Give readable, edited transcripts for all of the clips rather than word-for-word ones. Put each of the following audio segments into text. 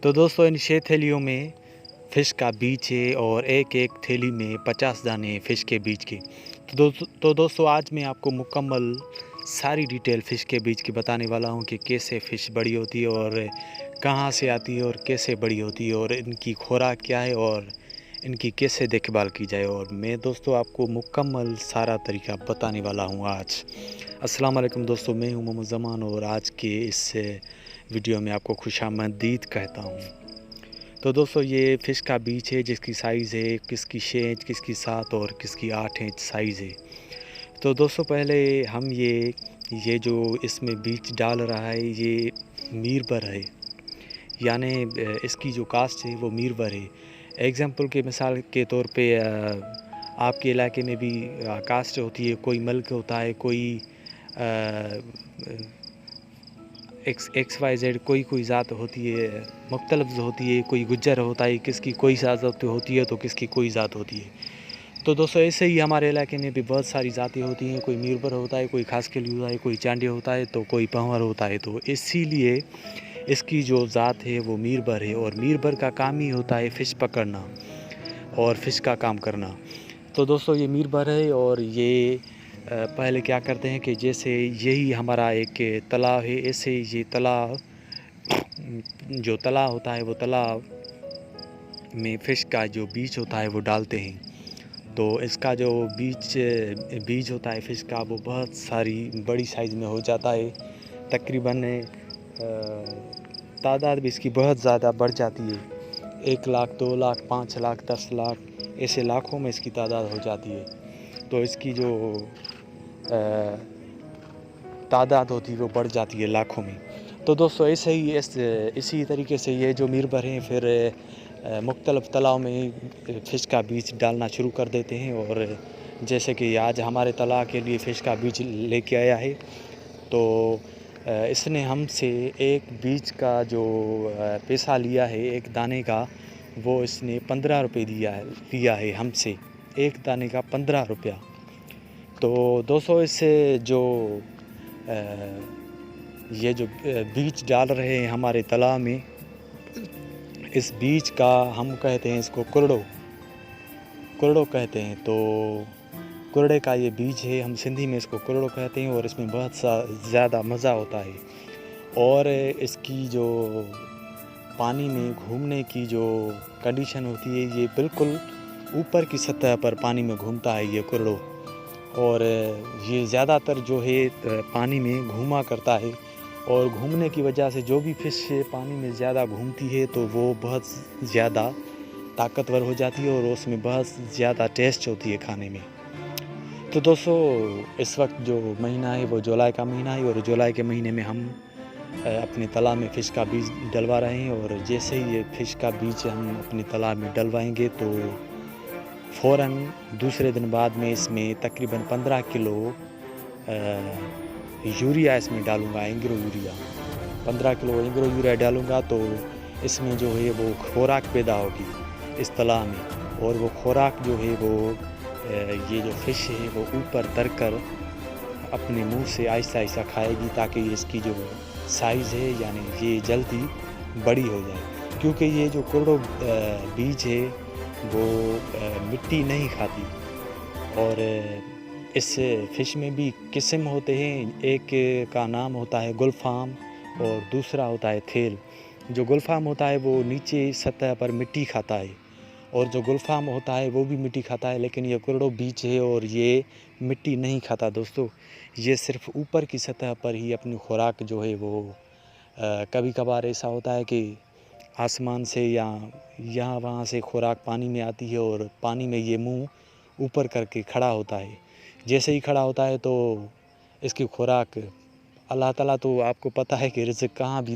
तो दोस्तों इन 6 थैलियों में फ़िश का बीज है और एक-एक थैली में 50 दाने हैं फ़िश के बीज के। तो दोस्तों आज मैं आपको मुकम्मल सारी डिटेल फ़िश के बीज की बताने वाला हूँ कि कैसे फ़िश बड़ी होती है और कहाँ से आती है और कैसे बड़ी होती है और इनकी खुराक क्या है और इनकी कैसे देखभाल की जाए। और मैं दोस्तों आपको मुकम्मल सारा तरीका बताने वाला हूँ आज। अस्सलाम वालेकुम दोस्तों, मैं हूँ मोहम्मद ज़मान और आज के इस वीडियो में आपको खुशामदीद कहता हूँ। तो दोस्तों ये फ़िश का बीज है जिसकी साइज़ है किसकी 6 इंच, किसकी 7 और किसकी 8 इंच साइज़ है। तो दोस्तों पहले हम ये जो इसमें बीज डाल रहा है ये मीरबर है, यानी इसकी जो कास्ट है वो मीरबर है। एग्ज़ाम्पल के मिसाल के तौर पे आपके इलाके में भी कास्ट होती है, कोई मल्क होता है, कोई XYZ कोई ज़ात होती है, मुख्तलिफ़ होती है, कोई गुज्जर होता है, किसकी कोई ज़ात होती है तो किसकी कोई ज़ात होती है। तो दोस्तों ऐसे ही हमारे इलाके में भी बहुत सारी ज़ातें होती हैं, कोई मीरबर होता है, कोई खासकेली होता है, कोई चांडी होता है तो कोई पंवर होता है। तो इसीलिए इसकी जो ज़ात है वो मीरबर है और मीरबर का काम ही होता है फ़िश पकड़ना और फ़िश का काम करना। तो दोस्तों ये मीरबर है और ये पहले क्या करते हैं कि जैसे यही हमारा एक तालाब है, ऐसे ये तालाब जो तालाब होता है वो तालाब में फ़िश का जो बीज होता है वो डालते हैं। तो इसका जो बीज होता है फ़िश का वो बहुत सारी बड़ी साइज़ में हो जाता है। तकरीबन तादाद भी इसकी बहुत ज़्यादा बढ़ जाती है। 1 लाख, 2 लाख, 5 लाख, 10 लाख ऐसे लाखों में इसकी तादाद हो जाती है। तो इसकी जो तादाद होती है वो बढ़ जाती है लाखों में। तो दोस्तों ऐसे ही इसी तरीके से ये जो मीरबर हैं फिर मुख्तलिफ़ तालाब में फ़िश का बीज डालना शुरू कर देते हैं। और जैसे कि आज हमारे तालाब के लिए फ़िश का बीज लेके आया है तो इसने हमसे एक बीज का जो पैसा लिया है एक दाने का, वो इसने 15 रुपये लिया है हमसे, एक दाने का 15 रुपया। तो दोस्तों इससे जो ये जो बीज डाल रहे हैं हमारे तालाब में, इस बीज का हम कहते हैं इसको कुरड़ो कहते हैं। तो कुरड़े का ये बीज है, हम सिंधी में इसको कुरड़ो कहते हैं और इसमें बहुत ज़्यादा मज़ा होता है। और इसकी जो पानी में घूमने की जो कंडीशन होती है, ये बिल्कुल ऊपर की सतह पर पानी में घूमता है ये कुरड़ो। और ये ज़्यादातर जो है पानी में घूमा करता है और घूमने की वजह से जो भी फ़िश पानी में ज़्यादा घूमती है तो वो बहुत ज़्यादा ताकतवर हो जाती है और उसमें बहुत ज़्यादा टेस्ट होती है खाने में। तो दोस्तों इस वक्त जो महीना है वो जुलाई का महीना है और जुलाई के महीने में हम अपने तालाब में फ़िश का बीज डलवा रहे हैं। और जैसे ही ये फ़िश का बीज हम अपने तालाब में डलवाएंगे तो फ़ौरन दूसरे दिन बाद में इसमें तकरीबन 15 किलो यूरिया इसमें डालूँगा, Engro urea. 15 kilo Engro urea डालूँगा तो इसमें जो है वो खुराक पैदा होगी इस तालाब में। और वो खुराक जो है वो ये जो फ़िश है वो ऊपर तरकर अपने मुंह से आहिस्ता-आहिस्ता खाएगी ताकि इसकी जो साइज़ है यानी ये जल्दी बड़ी हो जाए। क्योंकि ये जो कुरड़ो बीज है वो मिट्टी नहीं खाती। और इस फ़िश में भी किस्म होते हैं, एक का नाम होता है गुलफ़ाम और दूसरा होता है थेल। जो गुलफ़ाम होता है वो नीचे सतह पर मिट्टी खाता है और जो गुलफ़ाम होता है वो भी मिट्टी खाता है, लेकिन ये कुरड़ो बीज है और ये मिट्टी नहीं खाता दोस्तों। ये सिर्फ़ ऊपर की सतह पर ही अपनी खुराक जो है वो कभी-कभार ऐसा होता है कि आसमान से या यहाँ वहाँ से खुराक पानी में आती है और पानी में ये मुंह ऊपर करके खड़ा होता है। जैसे ही खड़ा होता है तो इसकी खुराक अल्लाह ताला तो आपको पता है कि रिज़्क़ कहाँ भी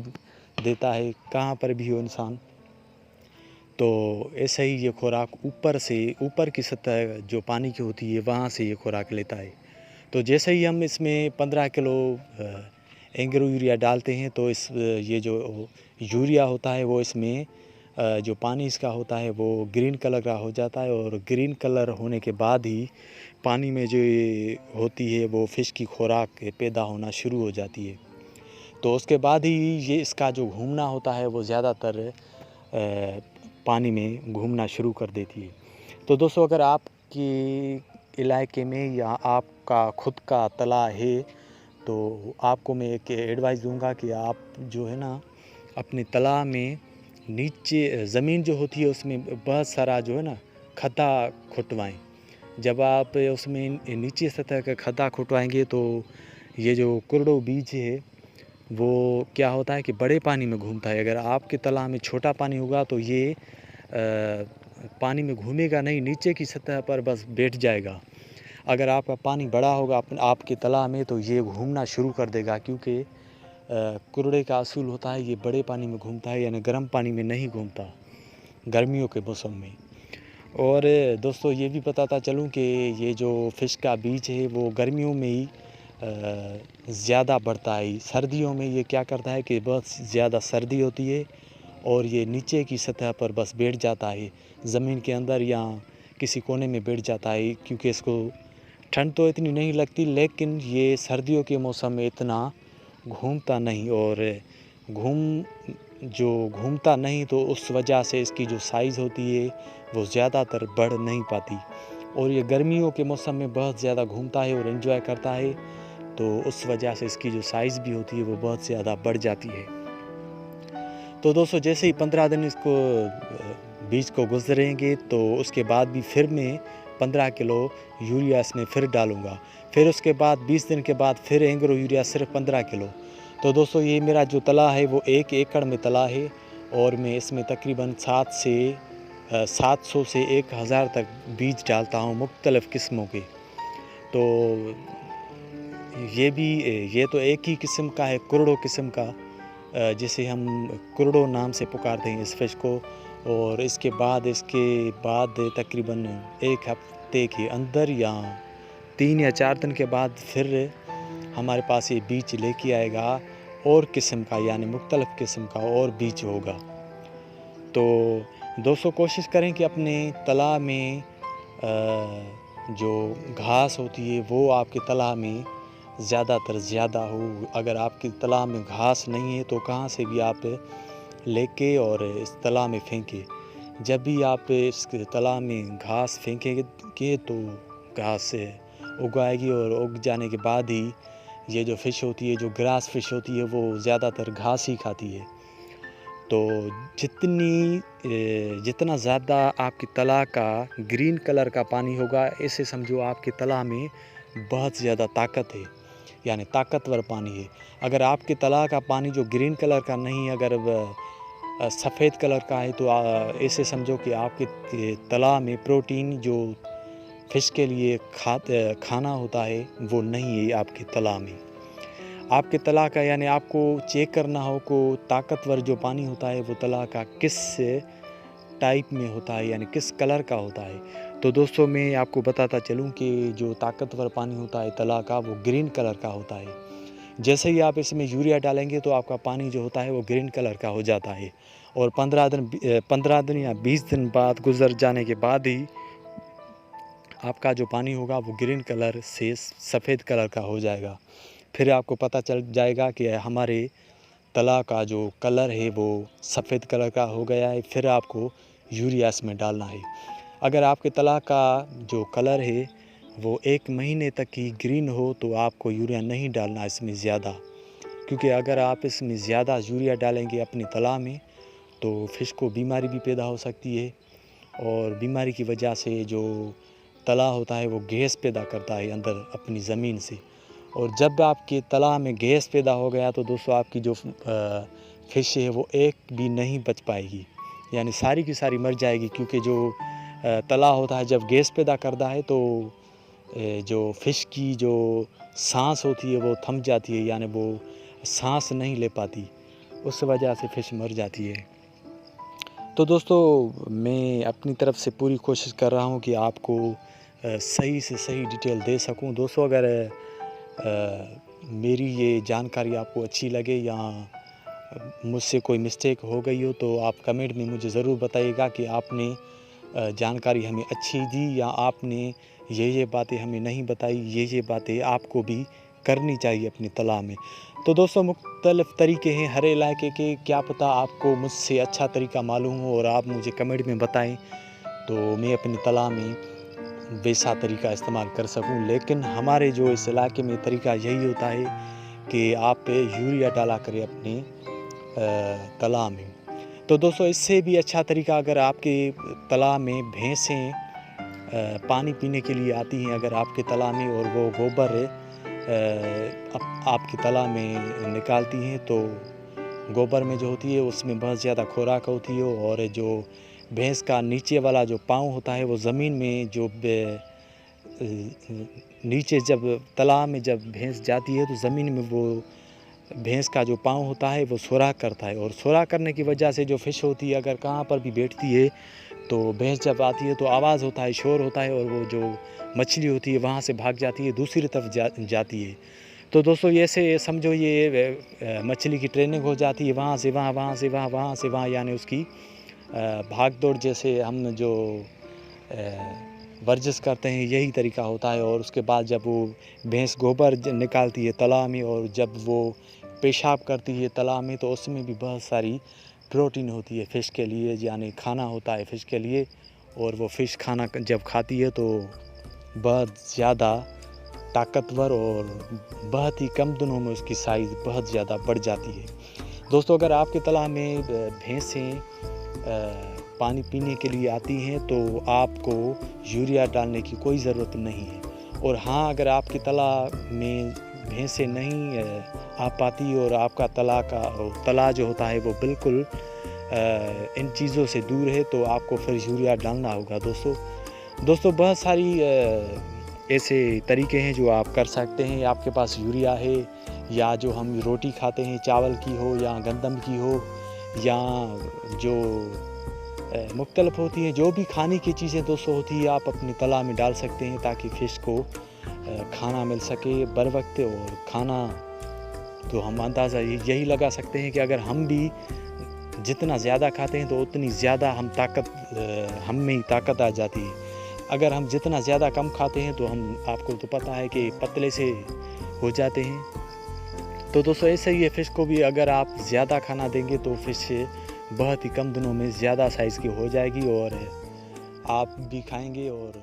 देता है, कहाँ पर भी हो इंसान। तो ऐसे ही ये खुराक ऊपर की सतह जो पानी की होती है वहाँ से ये खुराक लेता है। तो जैसे ही हम इसमें 15 किलो एंग्रो यूरिया डालते हैं तो ये जो यूरिया होता है वो इसमें जो पानी इसका होता है वो ग्रीन कलर का हो जाता है। और ग्रीन कलर होने के बाद ही पानी में जो ये होती है वो फ़िश की खुराक पैदा होना शुरू हो जाती है। तो उसके बाद ही ये इसका जो घूमना होता है वो ज़्यादातर पानी में घूमना शुरू कर देती है। तो दोस्तों, अगर आपके इलाके में या आपका खुद का तालाब है, तो आपको मैं एक एडवाइस दूँगा कि आप जो है ना, अपने तालाब में नीचे ज़मीन जो होती है उसमें बहुत सारा जो है ना खड्डा खुदवाएँ। जब आप उसमें नीचे सतह का खड्डा खुदवाएँगे तो ये जो कुर्डो बीज है वो क्या होता है कि बड़े पानी में घूमता है। अगर आपके तालाब में छोटा पानी होगा तो ये पानी में घूमेगा नहीं, नीचे की सतह पर बस बैठ जाएगा। अगर आपका पानी बड़ा होगा आपके तालाब में तो ये घूमना शुरू कर देगा, क्योंकि कुर्रे का असूल होता है ये बड़े पानी में घूमता है, यानी गर्म पानी में नहीं घूमता गर्मियों के मौसम में। और दोस्तों, ये भी बताता चलूँ कि ये जो फ़िश का बीज है वो गर्मियों में ही ज़्यादा बढ़ता है। सर्दियों में ये क्या करता है कि बहुत ज़्यादा सर्दी होती है और ये नीचे की सतह पर बस बैठ जाता है, ज़मीन के अंदर या किसी कोने में बैठ जाता है, क्योंकि इसको ठंड तो इतनी नहीं लगती, लेकिन ये सर्दियों के मौसम में इतना घूमता नहीं। और घूमता नहीं तो उस वजह से इसकी जो साइज़ होती है वो ज़्यादातर बढ़ नहीं पाती। और ये गर्मियों के मौसम में बहुत ज़्यादा घूमता है और एंजॉय करता है, तो उस वजह से इसकी जो साइज़ भी होती है वो बहुत ज़्यादा बढ़ जाती है। तो दोस्तों, जैसे ही 15 दिन इसको बीज को गुजरेंगे तो उसके बाद भी फिर मैं 15 किलो यूरिया इसमें फिर डालूँगा। फिर उसके बाद 20 दिन के बाद फिर एंग्रो यूरिया सिर्फ 15 किलो। तो दोस्तों, ये मेरा जो तला है वो 1 एकड़ में तला है और मैं इसमें तकरीबन 700 से 1000 तक बीज डालता हूँ मुख्तलिफ़ किस्मों के। तो ये तो एक ही किस्म का है, कुर्डो किस्म का, जिसे हम कुर्डो नाम से पुकारते हैं इस फ़िश को। और इसके बाद तकरीबन 1 हफ़्ते के अंदर या 3 या 4 दिन के बाद फिर हमारे पास ये बीज लेके आएगा और किस्म का, यानी मुख्तलिफ़ किस्म का और बीज होगा। तो दोस्तों, कोशिश करें कि अपने तालाब में जो घास होती है वो आपके तालाब में ज़्यादातर ज़्यादा हो। अगर आपके तालाब में घास नहीं है तो कहाँ से भी आप लेके और इस तालाब में फेंकें। जब भी आप इस तालाब में घास फेंकेंगे तो घास उगाएगी और उग जाने के बाद ही ये जो फ़िश होती है, जो ग्रास फ़िश होती है, वो ज़्यादातर घास ही खाती है। तो जितना ज़्यादा आपके तालाब का ग्रीन कलर का पानी होगा, ऐसे समझो आपके तालाब में बहुत ज़्यादा ताकत है, यानी ताकतवर पानी है। अगर आपके तालाब का पानी जो ग्रीन कलर का नहीं, अगर सफ़ेद कलर का है, तो ऐसे समझो कि आपके तालाब में प्रोटीन जो फ़िश के लिए खाना होता है वो नहीं है आपके तालाब में। आपके तालाब का, यानी आपको चेक करना हो को ताकतवर जो पानी होता है वो तालाब का किस टाइप में होता है, यानी किस कलर का होता है। तो दोस्तों, मैं आपको बताता चलूँ कि जो ताकतवर पानी होता है तालाब का वो ग्रीन कलर का होता है। जैसे ही आप इसमें यूरिया डालेंगे तो आपका पानी जो होता है वो ग्रीन कलर का हो जाता है और 15 दिन या 20 दिन बाद गुजर जाने के बाद ही आपका जो पानी होगा वो ग्रीन कलर से सफ़ेद कलर का हो जाएगा। फिर आपको पता चल जाएगा कि हमारे तालाब का जो कलर है वो सफ़ेद कलर का हो गया है। फिर आपको यूरिया इसमें डालना है। अगर आपके तालाब का जो कलर है वो 1 महीने तक ही ग्रीन हो तो आपको यूरिया नहीं डालना इसमें ज़्यादा, क्योंकि अगर आप इसमें ज़्यादा यूरिया डालेंगे अपने तालाब में तो फ़िश को बीमारी भी पैदा हो सकती है और बीमारी की वजह से जो तालाब होता है वो गैस पैदा करता है अंदर अपनी ज़मीन से। और जब आपके तालाब में गैस पैदा हो गया तो दोस्तों, आपकी जो फ़िश है वो एक भी नहीं बच पाएगी, यानी सारी की सारी मर जाएगी। क्योंकि जो तालाब होता है जब गैस पैदा करता है तो जो फ़िश की जो सांस होती है वो थम जाती है, यानी वो सांस नहीं ले पाती, उस वजह से फ़िश मर जाती है। तो दोस्तों, मैं अपनी तरफ से पूरी कोशिश कर रहा हूँ कि आपको सही से सही डिटेल दे सकूँ। दोस्तों, अगर मेरी ये जानकारी आपको अच्छी लगे या मुझसे कोई मिस्टेक हो गई हो तो आप कमेंट में मुझे ज़रूर बताइएगा कि आपने जानकारी हमें अच्छी दी या आपने ये बातें हमें नहीं बताई, ये बातें आपको भी करनी चाहिए अपने तालाब में। तो दोस्तों मुख्तलिफ़ तरीके हैं हर इलाके के, क्या पता आपको मुझसे अच्छा तरीका मालूम हो और आप मुझे कमेंट में बताएं तो मैं अपने तालाब में वैसा तरीका इस्तेमाल कर सकूं। लेकिन हमारे जो इस इलाके में तरीका यही होता है कि आप यूरिया डाला करें अपने तालाब में। तो दोस्तों इससे भी अच्छा तरीका, अगर आपके तालाब में भैंसें पानी पीने के लिए आती हैं अगर आपके तालाब में, और वो गोबर आपके तालाब में निकालती हैं, तो गोबर में जो होती है उसमें बहुत ज़्यादा खुराक होती है, और जो भैंस का नीचे वाला जो पाँव होता है वो ज़मीन में जो नीचे जब तालाब में जब भैंस जाती है तो ज़मीन में वो भैंस का जो पाँव होता है वो सुराख करता है, और सुराख करने की वजह से जो फ़िश होती है अगर कहाँ पर भी बैठती है तो भैंस जब आती है तो आवाज़ होता है, शोर होता है, और वो जो मछली होती है वहाँ से भाग जाती है, दूसरी तरफ जाती है। तो दोस्तों ऐसे समझो ये मछली की ट्रेनिंग हो जाती है, वहाँ से वहाँ, वहाँ से वहाँ, वहाँ से वहाँ, यानी उसकी भाग दौड़ जैसे हम जो वर्जिश करते हैं यही तरीका होता है। और उसके बाद जब वो भैंस गोबर निकालती है तालाब में और जब वो पेशाब करती है तालाब में, तो उसमें भी बहुत सारी प्रोटीन होती है फ़िश के लिए, यानी खाना होता है फ़िश के लिए। और वो फ़िश खाना जब खाती है तो बहुत ज़्यादा ताकतवर और बहुत ही कम दिनों में उसकी साइज़ बहुत ज़्यादा बढ़ जाती है। दोस्तों अगर आपके तालाब में भैंसें पानी पीने के लिए आती हैं तो आपको यूरिया डालने की कोई ज़रूरत नहीं है। और हाँ, अगर आपके तालाब में भैंसें नहीं आ पाती और आपका तालाब जो होता है वो बिल्कुल इन चीज़ों से दूर है, तो आपको फिर यूरिया डालना होगा। दोस्तों बहुत सारी ऐसे तरीके हैं जो आप कर सकते हैं। आपके पास यूरिया है, या जो हम रोटी खाते हैं चावल की हो या गंदम की हो, या जो मुख्तलिफ होती हैं जो भी खाने की चीज़ें दोस्तों होती है, आप अपने तालाब में डाल सकते हैं ताकि फ़िश को खाना मिल सके बर वक्त। और खाना तो हम अंदाज़ा यही लगा सकते हैं कि अगर हम भी जितना ज़्यादा खाते हैं तो उतनी ज़्यादा हम में ही ताकत आ जाती है। अगर हम जितना ज़्यादा कम खाते हैं तो आपको तो पता है कि पतले से हो जाते हैं। तो दोस्तों ऐसे ही है, फ़िश को भी अगर आप ज़्यादा खाना देंगे तो फ़िश बहुत ही कम दिनों में ज़्यादा साइज़ की हो जाएगी और आप भी खाएंगे और